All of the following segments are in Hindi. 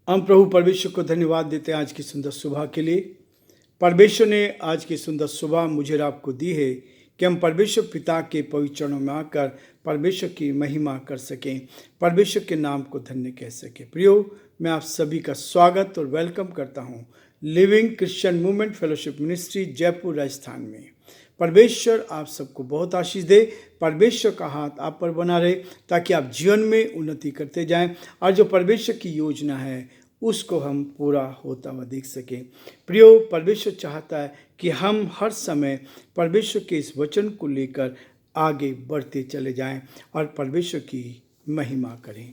हम प्रभु परमेश्वर को धन्यवाद देते हैं आज की सुंदर सुबह के लिए। परमेश्वर ने आज की सुंदर सुबह मुझे और आपको दी है कि हम परमेश्वर पिता के पवित्र चरणों में आकर परमेश्वर की महिमा कर सकें, परमेश्वर के नाम को धन्य कह सकें। प्रियो, मैं आप सभी का स्वागत और वेलकम करता हूं living Christian movement fellowship ministry Jaipur Rajasthan में। परमेश्वर आप सबको बहुत आशीष दे। परमेश्वर का हाथ आप पर बना रहे ताकि आप जीवन में उन्नति करते जाएं और जो परमेश्वर की योजना है उसको हम पूरा होता हुआ देख सकें। प्रियो, परमेश्वर चाहता है कि हम हर समय परमेश्वर के इस वचन को लेकर आगे बढ़ते चले जाएं और परमेश्वर की महिमा करें।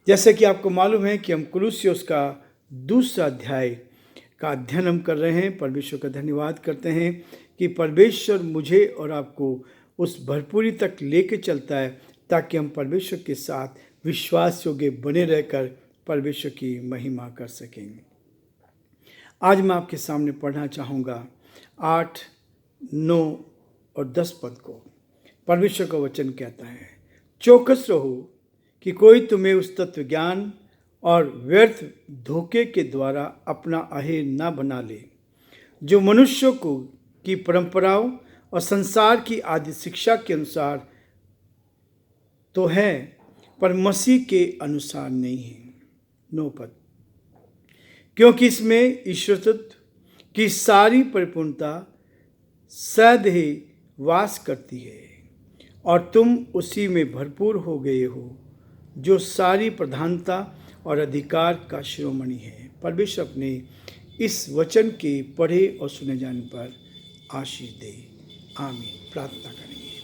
जैसे कि आपको मालूम है कि हम कुलुस्सियोस का दूसरा अध्याय का अध्ययन हम कर रहे हैं। परमेश्वर का धन्यवाद करते हैं कि परमेश्वर मुझे और आपको उस भरपूरी तक लेके चलता है ताकि हम परमेश्वर के साथ विश्वास योग्य बने रहकर परमेश्वर की महिमा कर सकेंगे। आज मैं आपके सामने पढ़ना चाहूँगा 8, 9 और 10 पद को। परमेश्वर का वचन कहता है, चौकस रहो कि कोई तुम्हें उस तत्व ज्ञान और व्यर्थ धोखे के द्वारा अपना अहेर न बना ले, जो मनुष्यों को की परंपराओं और संसार की आदि शिक्षा के अनुसार तो है, पर मसीह के अनुसार नहीं है। 9 पद, क्योंकि इसमें ईश्वरत्व की सारी परिपूर्णता सद ही वास करती है और तुम उसी में भरपूर हो गए हो, जो सारी प्रधानता और अधिकार का शिरोमणि है। परमेश्वर अपने इस वचन के पढ़े और सुने जाने पर आशीष दे। आमीन। प्रार्थना करेंगे।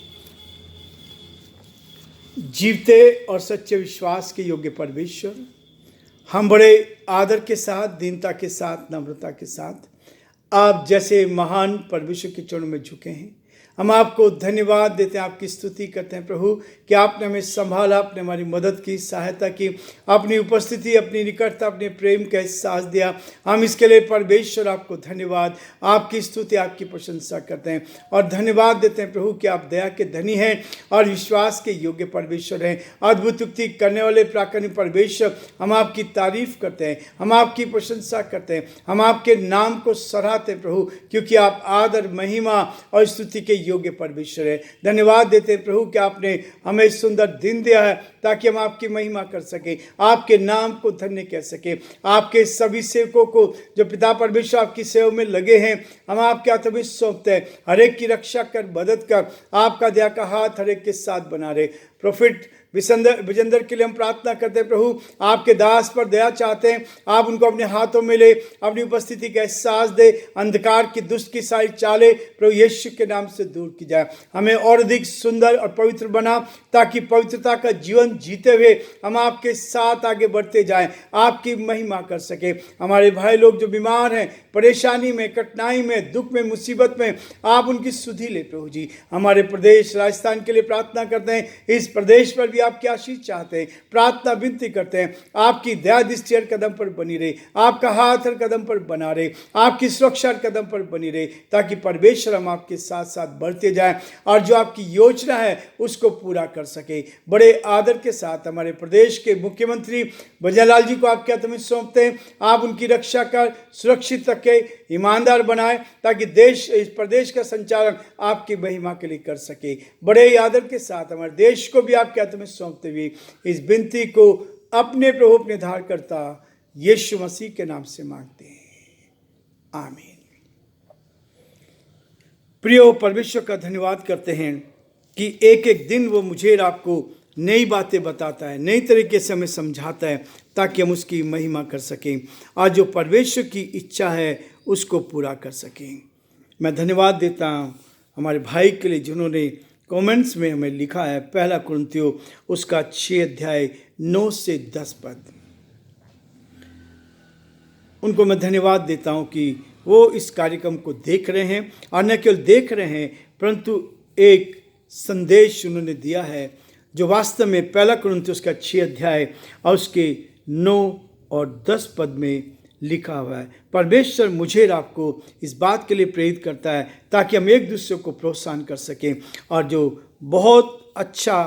जीवते और सच्चे विश्वास के योग्य परमेश्वर, हम बड़े आदर के साथ, दीनता के साथ, नम्रता के साथ आप जैसे महान परमेश्वर के चरणों में झुके हैं। हम आपको धन्यवाद देते हैं, आपकी स्तुति करते हैं प्रभु कि आपने हमें संभाला, आपने हमारी मदद की, सहायता की, अपनी उपस्थिति, अपनी निकटता, अपने प्रेम का एहसास दिया। हम इसके लिए परमेश्वर आपको धन्यवाद, आपकी स्तुति, आपकी प्रशंसा करते हैं और धन्यवाद देते हैं प्रभु कि आप दया के धनी हैं और विश्वास के योग्य परमेश्वर हैं। अद्भुत युक्ति करने वाले प्राकरणिक परमेश्वर, हम आपकी तारीफ करते हैं, हम आपकी प्रशंसा करते हैं, हम आपके नाम को सराहते हैं प्रभु, क्योंकि आप आदर, महिमा और स्तुति के योग्य परमेश्वर है। धन्यवाद देते हैं प्रभु कि आपने हमें सुंदर दिन दिया है ताकि हम आपकी महिमा कर सके, आपके नाम को धन्य कह सके। आपके सभी सेवकों को जो पिता परमेश्वर आपकी सेवा में लगे हैं, हम आपके हाथ में सौंपते हैं। हर एक की रक्षा कर, मदद कर, आपका दया का हाथ हर एक के साथ बना रहे। प्रोफिट विजेंद्र के लिए हम प्रार्थना करते हैं प्रभु, आपके दास पर दया चाहते हैं, आप उनको अपने हाथों में ले, अपनी उपस्थिति का एहसास दे, अंधकार की दुष्ट की सारी चालें प्रभु यीशु के नाम से दूर की जाए। हमें और अधिक सुंदर और पवित्र बना ताकि पवित्रता का जीवन जीते हुए हम आपके साथ आगे बढ़ते जाएं, आपकी महिमा कर सके। हमारे भाई लोग जो बीमार हैं, परेशानी में, कठिनाई में, दुख में, मुसीबत में, आप उनकी सुधि ले प्रभु जी। हमारे प्रदेश राजस्थान के लिए प्रार्थना करते हैं, इस प्रदेश पर भी आपकी आशीष चाहते हैं, प्रार्थना विनती करते हैं, आपकी दया दृष्टि हर कदम पर बनी रहे, आपका हाथ हर कदम पर बना रहे, आपकी सुरक्षा हर कदम पर बनी रहे, ताकि परमेश्वर हम आपके साथ साथ बढ़ते जाएं और जो आपकी योजना है उसको पूरा कर सके। बड़े आदर के साथ हमारे प्रदेश के मुख्यमंत्री भजनलाल जी को आपके हाथ में सौंपते हैं, आप उनकी रक्षा कर, सुरक्षित रखे, ईमानदार बनाए, ताकि देश, इस प्रदेश का संचालन आपकी महिमा के लिए कर सके। बड़े आदर के साथ हमारे देश को भी आपके हाथ में सौंपते हुए इस विनती को अपने प्रभु, अपने धारकर्ता यीशु मसीह के नाम से मांगते हैं। आमीन। प्रियो, परमेश्वर का धन्यवाद करते हैं कि एक एक दिन वो मुझे और आपको नई बातें बताता है, नई तरीके से हमें समझाता है ताकि हम उसकी महिमा कर सकें और जो परमेश्वर की इच्छा है उसको पूरा कर सकें। मैं धन्यवाद देता हूँ हमारे भाई के लिए जिन्होंने कमेंट्स में हमें लिखा है, पहला कुरिन्थियों उसका 6 अध्याय 9 से 10 पद। उनको मैं धन्यवाद देता हूँ कि वो इस कार्यक्रम को देख रहे हैं और न केवल देख रहे हैं परंतु एक संदेश उन्होंने दिया है जो वास्तव में पहला कुरिन्थियों उसका 6 अध्याय और उसके 9 और 10 पद में लिखा हुआ है। परमेश्वर मुझे और आपको इस बात के लिए प्रेरित करता है ताकि हम एक दूसरे को प्रोत्साहन कर सकें और जो बहुत अच्छा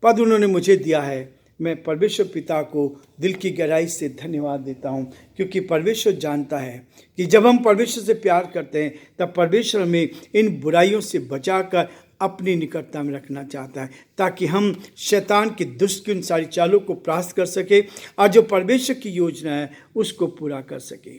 पद उन्होंने मुझे दिया है मैं परमेश्वर पिता को दिल की गहराई से धन्यवाद देता हूँ, क्योंकि परमेश्वर जानता है कि जब हम परमेश्वर से प्यार करते हैं तब परमेश्वर हमें इन बुराइयों से बचाकर अपनी निकटता में रखना चाहता है, ताकि हम शैतान की दुष्ट की उन सारी चालों को परास्त कर सके और जो परमेश्वर की योजना है उसको पूरा कर सके।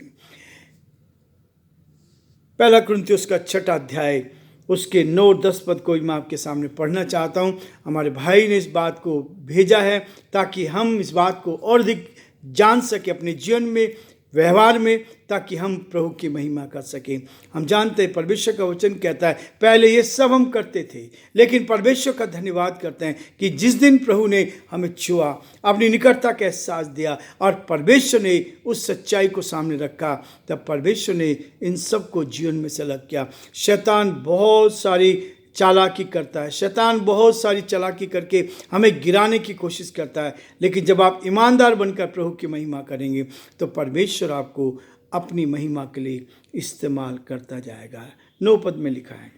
पहला कुरिन्थियों का 6 अध्याय उसके 9-10 पद को मैं आपके सामने पढ़ना चाहता हूँ। हमारे भाई ने इस बात को भेजा है ताकि हम इस बात को और अधिक जान सके अपने जीवन में, व्यवहार में, ताकि हम प्रभु की महिमा कर सकें। हम जानते हैं परमेश्वर का वचन कहता है पहले ये सब हम करते थे, लेकिन परमेश्वर का धन्यवाद करते हैं कि जिस दिन प्रभु ने हमें छुआ, अपनी निकटता का एहसास दिया और परमेश्वर ने उस सच्चाई को सामने रखा, तब परमेश्वर ने इन सब को जीवन में से अलग किया। शैतान बहुत सारी चालाकी करता है, शैतान बहुत सारी चालाकी करके हमें गिराने की कोशिश करता है, लेकिन जब आप ईमानदार बनकर प्रभु की महिमा करेंगे तो परमेश्वर आपको अपनी महिमा के लिए इस्तेमाल करता जाएगा। 9 पद में लिखा है,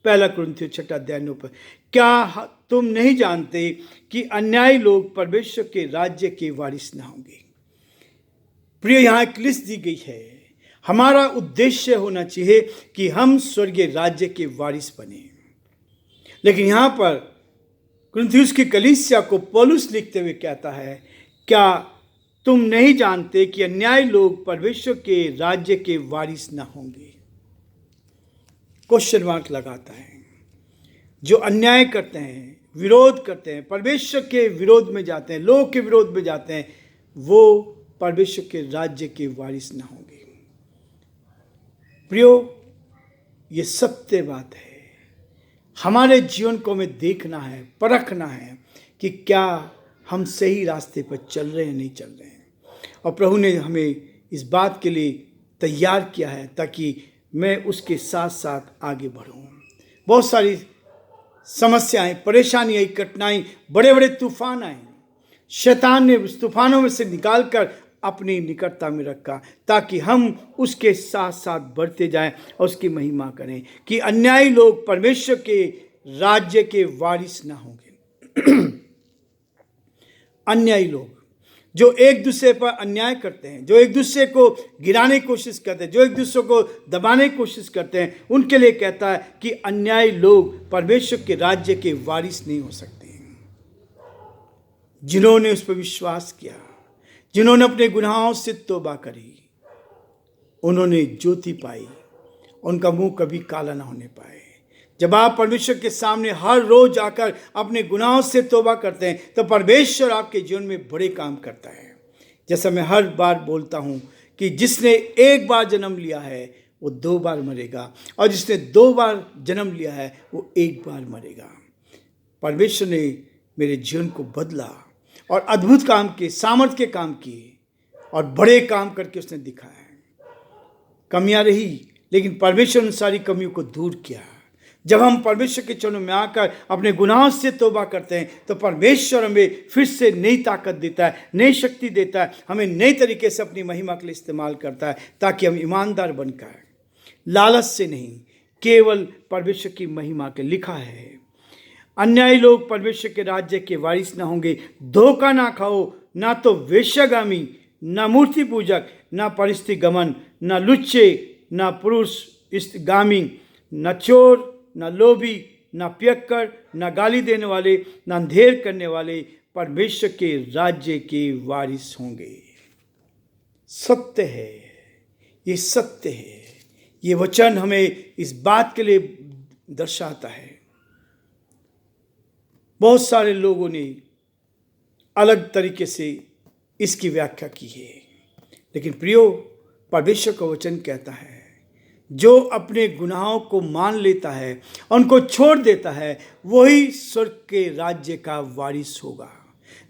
पहला कुरिन्थियों 6 अध्याय 9 पद, क्या तुम नहीं जानते कि अन्यायी लोग परमेश्वर के राज्य के वारिस न होंगे। प्रिय, यहाँ एक लिस्ट दी गई है। हमारा उद्देश्य होना चाहिए कि हम स्वर्गीय राज्य के वारिस बने, लेकिन यहाँ पर कुरिन्थियों की कलीसिया को पौलुस लिखते हुए कहता है, क्या तुम नहीं जानते कि अन्यायी लोग परमेश्वर के राज्य के वारिस न होंगे। क्वेश्चन मार्क लगाता है। जो अन्याय करते हैं, विरोध करते हैं, परमेश्वर के विरोध में जाते हैं, लोग के विरोध में जाते हैं, वो परमेश्वर के राज्य के वारिस न होंगे। प्रियो, ये सत्य बात है। हमारे जीवन को हमें देखना है, परखना है कि क्या हम सही रास्ते पर चल रहे हैं, नहीं चल रहे हैं। और प्रभु ने हमें इस बात के लिए तैयार किया है ताकि मैं उसके साथ साथ आगे बढ़ूं। बहुत सारी समस्याएं, परेशानियां, कठिनाई, बड़े बड़े तूफान आए, शैतान ने उस तूफानों में से निकालकर अपनी निकटता में रखा ताकि हम उसके साथ साथ बढ़ते जाएं और उसकी महिमा करें कि अन्यायी लोग परमेश्वर के राज्य के वारिस ना होंगे। अन्यायी लोग जो एक दूसरे पर अन्याय करते हैं, जो एक दूसरे को गिराने की कोशिश करते हैं, जो एक दूसरे को दबाने की कोशिश करते हैं, उनके लिए कहता है कि अन्यायी लोग परमेश्वर के राज्य के वारिस नहीं हो सकते। जिन्होंने उस पर विश्वास किया, जिन्होंने अपने गुनाहों से तौबा करी, उन्होंने ज्योति पाई, उनका मुंह कभी काला ना होने पाए। जब आप परमेश्वर के सामने हर रोज आकर अपने गुनाहों से तौबा करते हैं तो परमेश्वर आपके जीवन में बड़े काम करता है। जैसा मैं हर बार बोलता हूं कि जिसने एक बार जन्म लिया है वो 2 बार मरेगा, और जिसने 2 बार जन्म लिया है वो 1 बार मरेगा। परमेश्वर ने मेरे जीवन को बदला और अद्भुत काम किए, सामर्थ्य के काम किए और बड़े काम करके उसने दिखाया। कमियां रही, लेकिन परमेश्वर ने सारी कमियों को दूर किया। जब हम परमेश्वर के चरणों में आकर अपने गुनाहों से तौबा करते हैं तो परमेश्वर हमें फिर से नई ताकत देता है, नई शक्ति देता है, हमें नई तरीके से अपनी महिमा के लिए इस्तेमाल करता है ताकि हम ईमानदार बनकर, लालच से नहीं, केवल परमेश्वर की महिमा के लिखा है, अन्यायी लोग परमेश्वर के राज्य के वारिस ना होंगे। धोखा ना खाओ, ना तो वेश्यागामी, ना मूर्ति पूजक, ना परिस्थिति गमन, ना लुच्चे, ना पुरुष गामी, ना चोर, ना लोभी, ना पियक्कर, ना गाली देने वाले, ना अंधेर करने वाले परमेश्वर के राज्य के वारिस होंगे। सत्य है, ये सत्य है। ये वचन हमें इस बात के लिए दर्शाता है। बहुत सारे लोगों ने अलग तरीके से इसकी व्याख्या की है, लेकिन प्रियो, परमेश्वर का वचन कहता है जो अपने गुनाहों को मान लेता है, उनको छोड़ देता है, वही स्वर्ग के राज्य का वारिस होगा।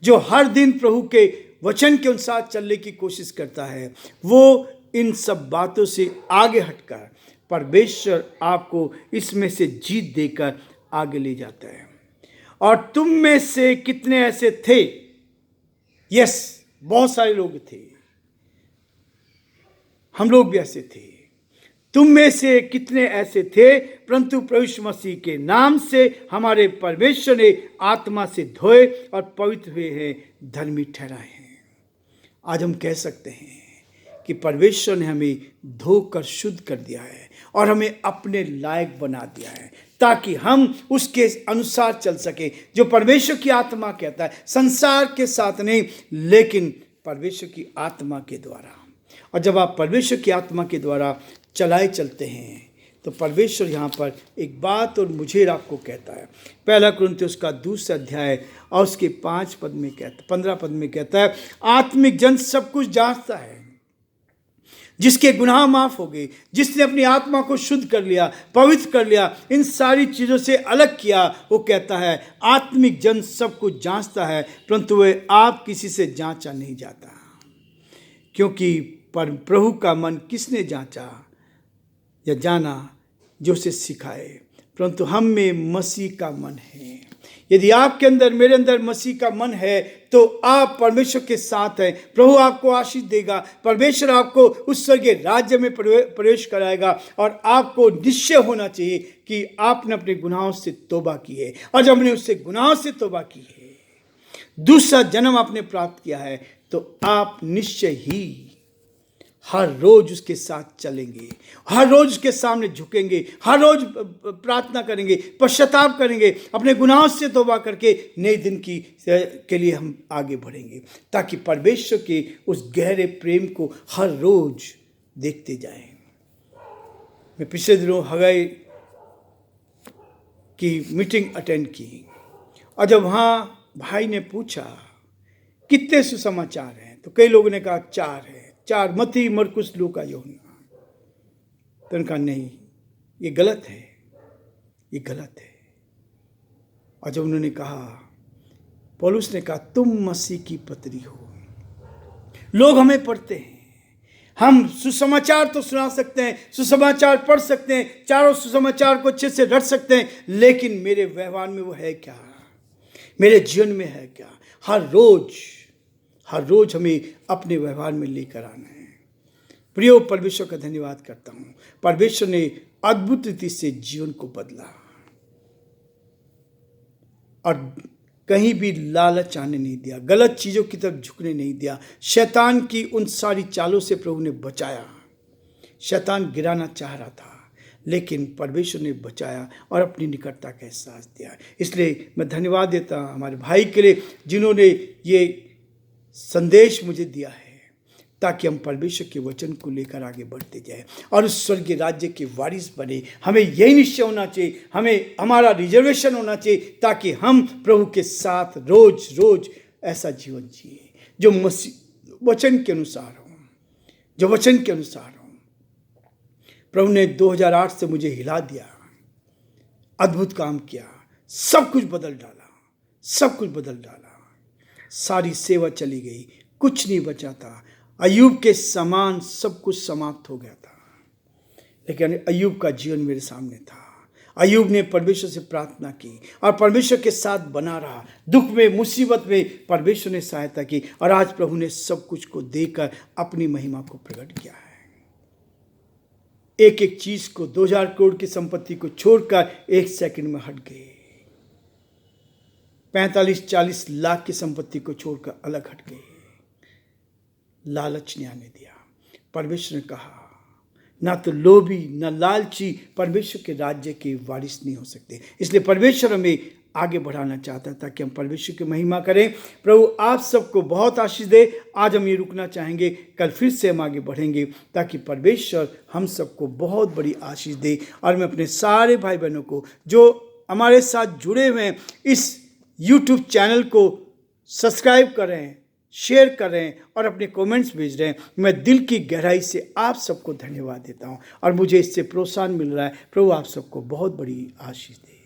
जो हर दिन प्रभु के वचन के अनुसार चलने की कोशिश करता है, वो इन सब बातों से आगे हटकर परमेश्वर आपको इसमें से जीत देकर आगे ले जाता है। और तुम में से कितने ऐसे थे? यस, बहुत सारे लोग थे, हम लोग भी ऐसे थे। तुम में से कितने ऐसे थे, परंतु प्रभु यीशु मसीह के नाम से हमारे परमेश्वर ने आत्मा से धोए और पवित्र हुए हैं, धर्मी ठहराए हैं। आज हम कह सकते हैं कि परमेश्वर ने हमें धोकर शुद्ध कर दिया है और हमें अपने लायक बना दिया है, ताकि हम उसके अनुसार चल सके। जो परमेश्वर की आत्मा कहता है, संसार के साथ नहीं, लेकिन परमेश्वर की आत्मा के द्वारा। और जब आप परमेश्वर की आत्मा के द्वारा चलाए चलते हैं तो परमेश्वर यहाँ पर एक बात और मुझे आपको कहता है। पहला कुरिन्थियों उसका 2 अध्याय और उसके 15 पद में कहता है, आत्मिक जन सब कुछ जांचता है, जिसके गुनाह माफ हो गए, जिसने अपनी आत्मा को शुद्ध कर लिया, पवित्र कर लिया, इन सारी चीज़ों से अलग किया, वो कहता है आत्मिक जन सब कुछ जांचता है, परंतु वह आप किसी से जांचा नहीं जाता, क्योंकि पर प्रभु का मन किसने जांचा या जाना, जो उसे सिखाए। परंतु हम में मसीह का मन है। यदि आपके अंदर, मेरे अंदर मसीह का मन है तो आप परमेश्वर के साथ हैं। प्रभु आपको आशीष देगा, परमेश्वर आपको उस स्वर्गीय राज्य में प्रवेश कराएगा। और आपको निश्चय होना चाहिए कि आपने अपने गुनाहों से तौबा की है, और जब हमने उससे गुनाहों से तौबा की है, दूसरा जन्म आपने प्राप्त किया है, तो आप निश्चय ही हर रोज उसके साथ चलेंगे, हर रोज उसके सामने झुकेंगे, हर रोज प्रार्थना करेंगे, पश्चाताप करेंगे, अपने गुनाहों से तौबा करके नए दिन के लिए हम आगे बढ़ेंगे, ताकि परमेश्वर के उस गहरे प्रेम को हर रोज देखते जाएं। मैं पिछले दिनों हगाई की मीटिंग अटेंड की, और जब वहाँ भाई ने पूछा कितने सुसमाचार हैं, तो कई लोगों ने कहा 4 है, 4 मत्ती, मरकुस, लूका, यूहन्ना। तो उन्होंने कहा नहीं, ये गलत है, ये गलत है। और जब उन्होंने कहा, पौलुस ने कहा तुम मसीह की पत्री हो। लोग हमें पढ़ते हैं, हम सुसमाचार तो सुना सकते हैं, सुसमाचार पढ़ सकते हैं, चारों सुसमाचार को अच्छे से रट सकते हैं, लेकिन मेरे व्यवहार में वो है क्या, मेरे जीवन में है क्या? हर रोज हमें अपने व्यवहार में लेकर आना है। प्रियो, परमेश्वर का धन्यवाद करता हूँ। परमेश्वर ने अद्भुत रीति से जीवन को बदला, और कहीं भी लालच आने नहीं दिया, गलत चीज़ों की तरफ झुकने नहीं दिया। शैतान की उन सारी चालों से प्रभु ने बचाया। शैतान गिराना चाह रहा था, लेकिन परमेश्वर ने बचाया और अपनी निकटता का एहसास दिया। इसलिए मैं धन्यवाद देता हूँ हमारे भाई के लिए, जिन्होंने ये संदेश मुझे दिया है, ताकि हम परमेश्वर के वचन को लेकर आगे बढ़ते जाएं और उस स्वर्गीय राज्य के वारिस बने। हमें यही निश्चय होना चाहिए, हमें हमारा रिजर्वेशन होना चाहिए, ताकि हम प्रभु के साथ रोज रोज ऐसा जीवन जिए जो मसीह वचन के अनुसार हो, जो वचन के अनुसार हो। प्रभु ने 2008 से मुझे हिला दिया, अद्भुत काम किया, सब कुछ बदल डाला। सारी सेवा चली गई, कुछ नहीं बचा था। अय्यूब के समान सब कुछ समाप्त हो गया था, लेकिन अय्यूब का जीवन मेरे सामने था। अय्यूब ने परमेश्वर से प्रार्थना की और परमेश्वर के साथ बना रहा। दुख में, मुसीबत में परमेश्वर ने सहायता की, और आज प्रभु ने सब कुछ को देकर अपनी महिमा को प्रकट किया है। एक एक चीज को, 2000 करोड़ की संपत्ति को छोड़कर 1 सेकंड में हट गए। 45-40 लाख की संपत्ति को छोड़कर अलग हट गए। लालच नहीं आने दिया। परमेश्वर ने कहा, ना तो लोभी ना लालची परमेश्वर के राज्य के वारिस नहीं हो सकते। इसलिए परमेश्वर हमें आगे बढ़ाना चाहता है, ताकि हम परमेश्वर की महिमा करें। प्रभु आप सबको बहुत आशीष दे। आज हम ये रुकना चाहेंगे, कल फिर से हम आगे बढ़ेंगे, ताकि परमेश्वर हम सबको बहुत बड़ी आशीष दे। और मैं अपने सारे भाई बहनों को जो हमारे साथ जुड़े हुए हैं, इस YouTube चैनल को सब्सक्राइब करें, शेयर करें और अपने कमेंट्स भेज रहे हैं, मैं दिल की गहराई से आप सबको धन्यवाद देता हूं, और मुझे इससे प्रोत्साहन मिल रहा है। प्रभु आप सबको बहुत बड़ी आशीष दे।